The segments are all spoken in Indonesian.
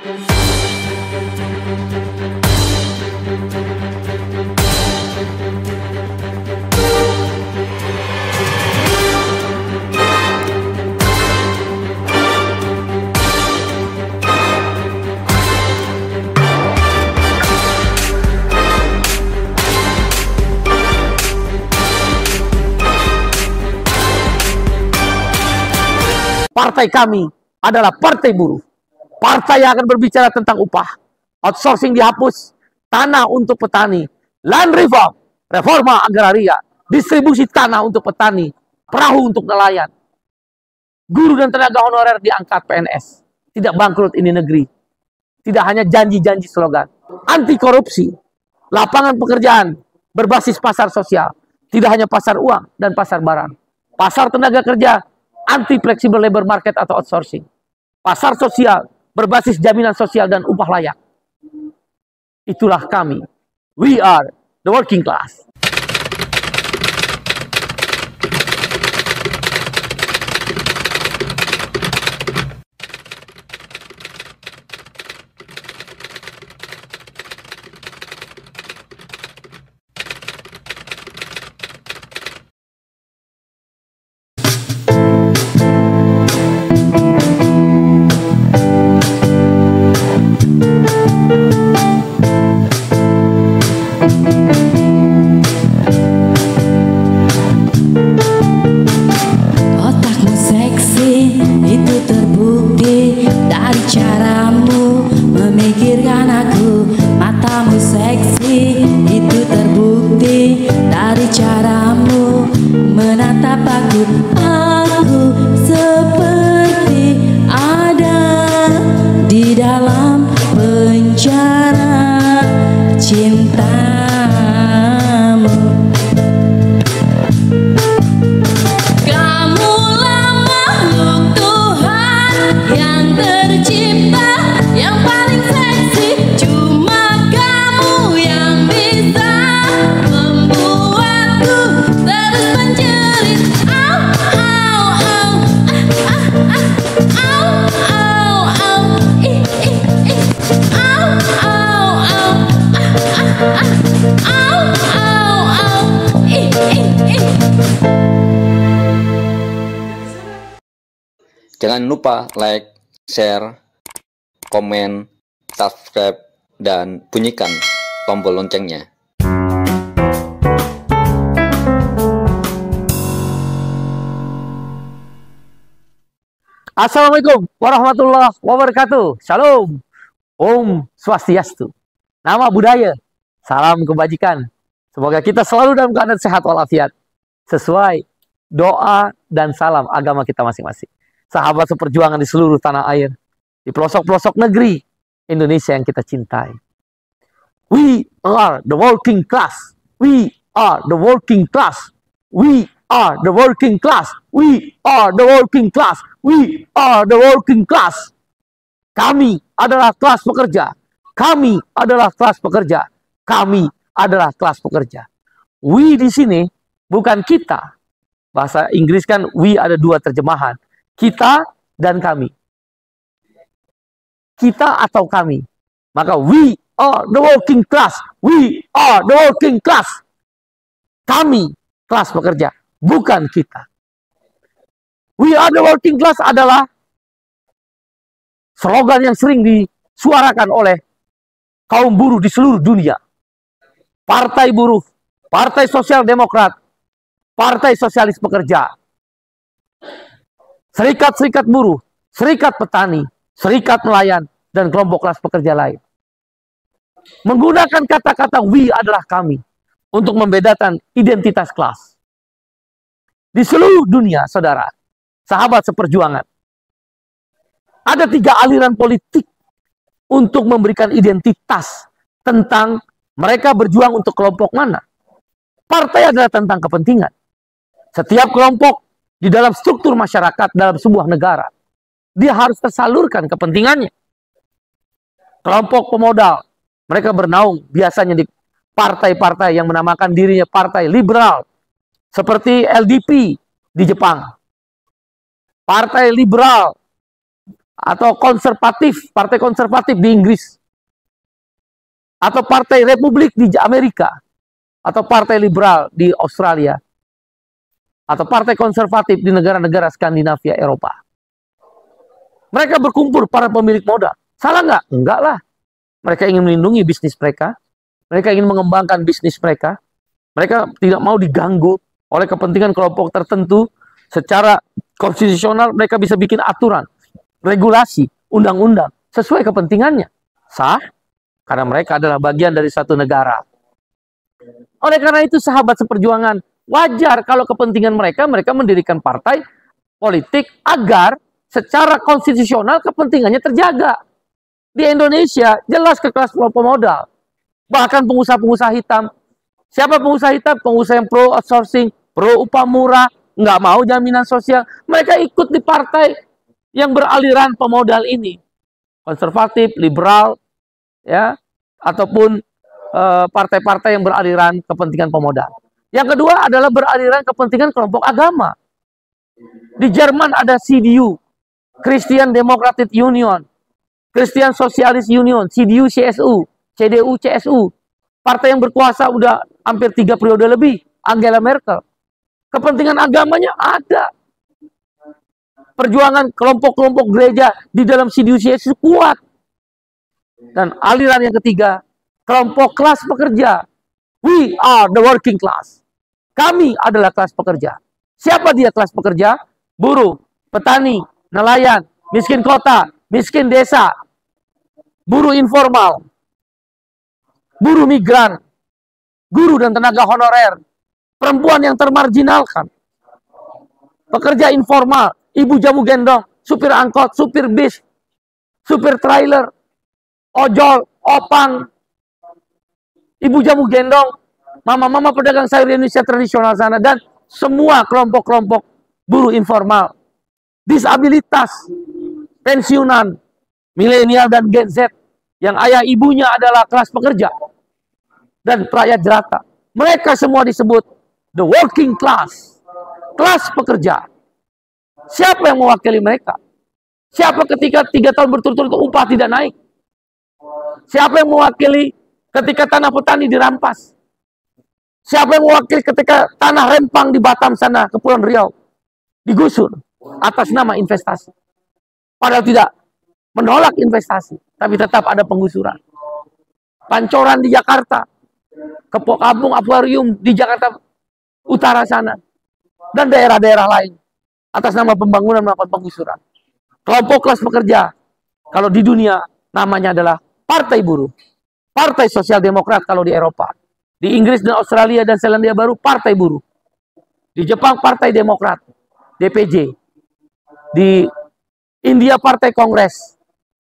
Partai kami adalah partai buruh. Partai yang akan berbicara tentang upah, outsourcing dihapus, tanah untuk petani, land reform, reforma agraria, distribusi tanah untuk petani, perahu untuk nelayan. Guru dan tenaga honorer diangkat PNS. Tidak bangkrut ini negeri. Tidak hanya janji-janji slogan. Anti korupsi, lapangan pekerjaan berbasis pasar sosial. Tidak hanya pasar uang dan pasar barang. Pasar tenaga kerja, anti flexible labor market atau outsourcing. Pasar sosial berbasis jaminan sosial dan upah layak. Itulah kami. We are the working class. Jangan lupa like, share, komen, subscribe, dan bunyikan tombol loncengnya. Assalamualaikum warahmatullahi wabarakatuh. Shalom. Om Swastiastu. Nama budaya. Salam kebajikan. Semoga kita selalu dalam keadaan sehat walafiat. Sesuai doa dan salam agama kita masing-masing. Sahabat seperjuangan di seluruh tanah air, di pelosok-pelosok negeri Indonesia yang kita cintai. We are the working class. We are the working class. We are the working class. We are the working class. We are the working class. Kami adalah kelas pekerja. Kami adalah kelas pekerja. Kami adalah kelas pekerja. We di sini bukan kita. Bahasa Inggris kan we ada dua terjemahan. Kita dan kami. Kita atau kami. Maka we are the working class. We are the working class. Kami kelas pekerja. Bukan kita. We are the working class adalah slogan yang sering disuarakan oleh kaum buruh di seluruh dunia. Partai buruh, Partai Sosial Demokrat, Partai Sosialis Pekerja, serikat-serikat buruh, serikat petani, serikat nelayan, dan kelompok kelas pekerja lain. Menggunakan kata-kata we adalah kami untuk membedakan identitas kelas. Di seluruh dunia, saudara, sahabat seperjuangan, ada 3 aliran politik untuk memberikan identitas tentang mereka berjuang untuk kelompok mana. Partai adalah tentang kepentingan. Setiap kelompok di dalam struktur masyarakat dalam sebuah negara, dia harus tersalurkan kepentingannya. Kelompok pemodal, mereka bernaung biasanya di partai-partai yang menamakan dirinya partai liberal, seperti LDP di Jepang. Partai liberal atau konservatif, partai konservatif di Inggris, atau partai Republik di Amerika, atau partai liberal di Australia, atau partai konservatif di negara-negara Skandinavia, Eropa. Mereka berkumpul para pemilik modal. Salah nggak? Enggak lah. Mereka ingin melindungi bisnis mereka. Mereka ingin mengembangkan bisnis mereka. Mereka tidak mau diganggu oleh kepentingan kelompok tertentu. Secara konstitusional mereka bisa bikin aturan, regulasi, undang-undang sesuai kepentingannya. Sah, karena mereka adalah bagian dari satu negara. Oleh karena itu, sahabat seperjuangan, wajar kalau kepentingan mereka mendirikan partai politik agar secara konstitusional kepentingannya terjaga. Di Indonesia jelas ke kelas kelompok modal. Bahkan pengusaha-pengusaha hitam. Siapa pengusaha hitam? Pengusaha yang pro outsourcing, pro upah murah, nggak mau jaminan sosial. Mereka ikut di partai yang beraliran pemodal ini. Konservatif, liberal, ya, ataupun partai-partai yang beraliran kepentingan pemodal. Yang kedua adalah beraliran kepentingan kelompok agama. Di Jerman ada CDU, Christian Democratic Union, Christian Socialist Union, CDU, CSU, CDU, CSU. Partai yang berkuasa udah hampir 3 periode lebih, Angela Merkel. Kepentingan agamanya ada. Perjuangan kelompok-kelompok gereja di dalam CDU, CSU kuat. Dan aliran yang ketiga, kelompok kelas pekerja. We are the working class. Kami adalah kelas pekerja. Siapa dia kelas pekerja? Buruh, petani, nelayan, miskin kota, miskin desa, buruh informal, buruh migran, guru dan tenaga honorer, perempuan yang termarginalkan, pekerja informal, ibu jamu gendong, supir angkot, supir bis, supir trailer, ojol, opang, ibu jamu gendong, mama-mama pedagang sayur Indonesia tradisional sana, dan semua kelompok-kelompok buruh informal, disabilitas, pensiunan, milenial dan Gen Z, yang ayah ibunya adalah kelas pekerja dan rakyat jelata. Mereka semua disebut the working class, kelas pekerja. Siapa yang mewakili mereka? Siapa ketika 3 tahun berturut-turut upah tidak naik? Siapa yang mewakili ketika tanah petani dirampas? Siapa yang mewakili ketika tanah rempang di Batam sana, Kepulauan Riau, digusur atas nama investasi? Padahal tidak menolak investasi, tapi tetap ada penggusuran. Pancoran di Jakarta, kampung akuarium di Jakarta Utara sana, dan daerah-daerah lain, atas nama pembangunan melakukan penggusuran. Kelompok kelas pekerja, kalau di dunia namanya adalah Partai Buruh, Partai Sosial Demokrat kalau di Eropa. Di Inggris dan Australia dan Selandia Baru, Partai Buruh. Di Jepang, Partai Demokrat, DPJ. Di India, Partai Kongres.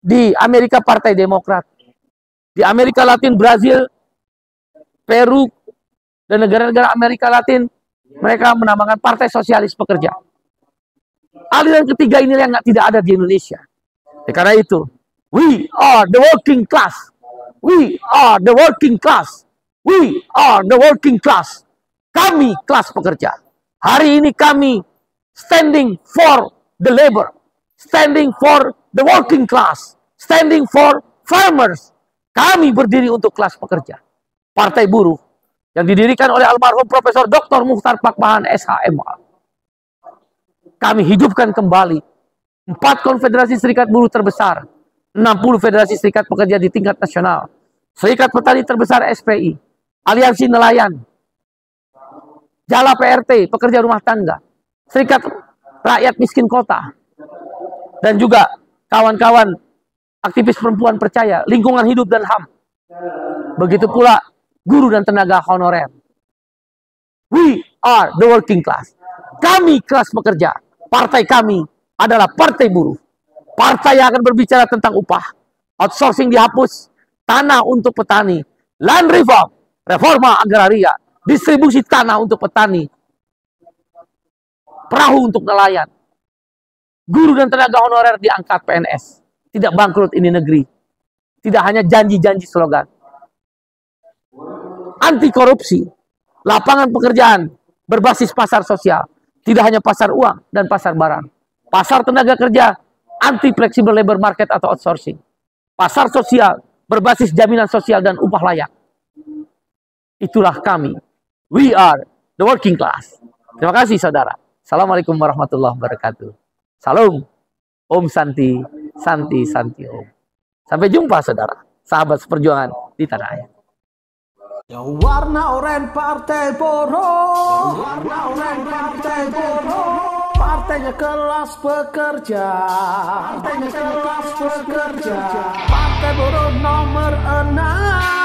Di Amerika, Partai Demokrat. Di Amerika Latin, Brazil, Peru, dan negara-negara Amerika Latin, mereka menamakan Partai Sosialis Pekerja. Aliran ketiga ini yang tidak ada di Indonesia. Karena itu, we are the working class. We are the working class. We are the working class. Kami kelas pekerja. Hari ini kami standing for the labor. Standing for the working class. Standing for farmers. Kami berdiri untuk kelas pekerja. Partai Buruh yang didirikan oleh almarhum Profesor Dr. Muchtar Pakpahan SHMA. Kami hidupkan kembali 4 konfederasi serikat buruh terbesar, 60 federasi serikat pekerja di tingkat nasional, serikat petani terbesar SPI, Aliansi Nelayan, Jala PRT, pekerja rumah tangga, serikat rakyat miskin kota, dan juga kawan-kawan aktivis perempuan percaya, lingkungan hidup dan HAM. Begitu pula guru dan tenaga honorer. We are the working class. Kami kelas pekerja. Partai kami adalah Partai Buruh. Partai yang akan berbicara tentang upah, outsourcing dihapus, tanah untuk petani, land reform, reforma agraria, distribusi tanah untuk petani, perahu untuk nelayan, guru dan tenaga honorer diangkat PNS. Tidak bangkrut ini negeri. Tidak hanya janji-janji slogan. Anti korupsi, lapangan pekerjaan berbasis pasar sosial. Tidak hanya pasar uang dan pasar barang. Pasar tenaga kerja anti flexible labor market atau outsourcing, pasar sosial berbasis jaminan sosial dan upah layak. Itulah kami. We are the working class. Terima kasih saudara. Assalamualaikum warahmatullahi wabarakatuh. Salam. Om Santi, Santi, Santi Om. Sampai jumpa saudara, sahabat seperjuangan di tanah air. Yang warna oranye partai buruh, warna oranye partai buruh, partainya kelas pekerja, partainya kelas pekerja, partai buruh nomor 6.